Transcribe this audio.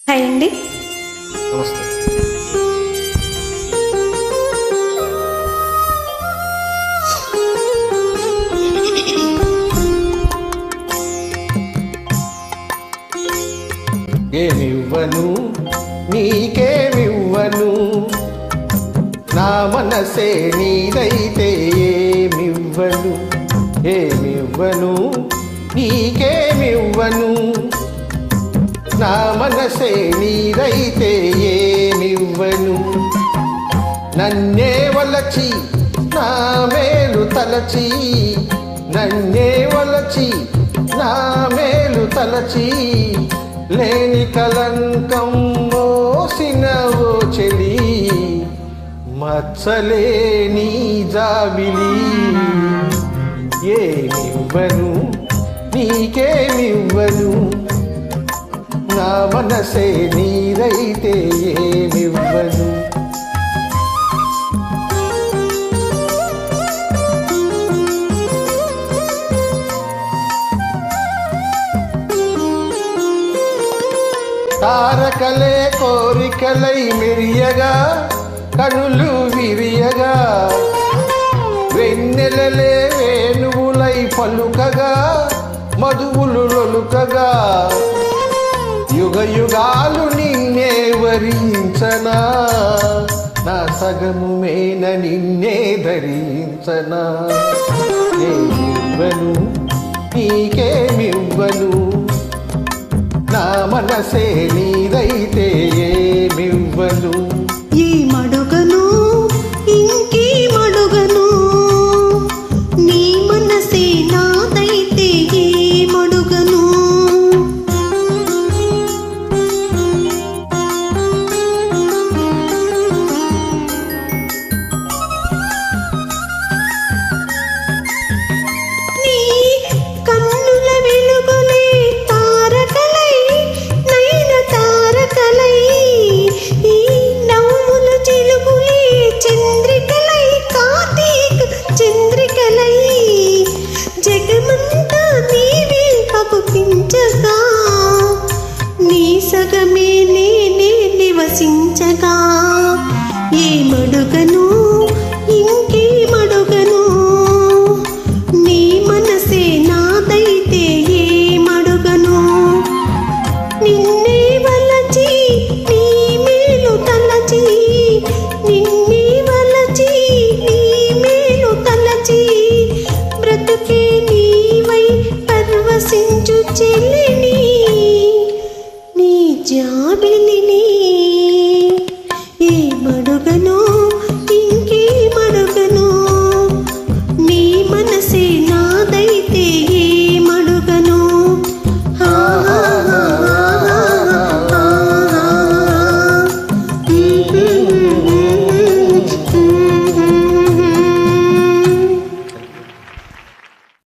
Hi అండి. నమస్తే. ఏమివ్వను నీకేమివ్వను, నా మనసే నీదైతే ఏమివ్వను. ఏమివ్వను నీకేమివ్వను, నా మనసే నీదైతే ఏమివ్వను. నన్నే వలచి నా మేలు తలచి, నన్నే వలచి నా మేలు తలచి, లేని కలంకం మోసినవో చెలి, మచ్చలేని జాబిలి. ఏమివ్వను నీకేమివ్వను, నా మనసే నీదైతే ఏమివ్వను. తారకలే కోరికలై మెరియగా, కనులు విరియగా, వెన్నెలలే వేణువులై పలుకగా, మధువులు లొలుకగా, యుగ యుగాలు నిన్నే వరించనా, నా సగము మేన నిన్నే ధరించనా. ఏమివ్వను నీకేమివ్వను, నా మనసే నీదైతే ఏమివ్వను. ఏమడుగను ఇంకేమడుగను, నీ మనసే నాదైతే ఏమడుగను. నీ కన్నుల వెలుగులే తారకలై, నయన తారకలై, ఈ నవ్వుల చిలుకులే చంద్రికలై, కార్తీక చంద్రికలై, జగమంతా నీవే అగుపించగా, నీ సగమే నేనే నివసించగా. ఏమడుగను ఇంకేమడుగను, నీ మనసే నాదైతే ఏమడుగను. నిన్నే వలచి నీ మేలు తలచి, నిన్నే వలచి నీ మేలు తలచి, బ్రతుకే నీవై పరవశించు చెల్లిని, నీ జాబిలిని.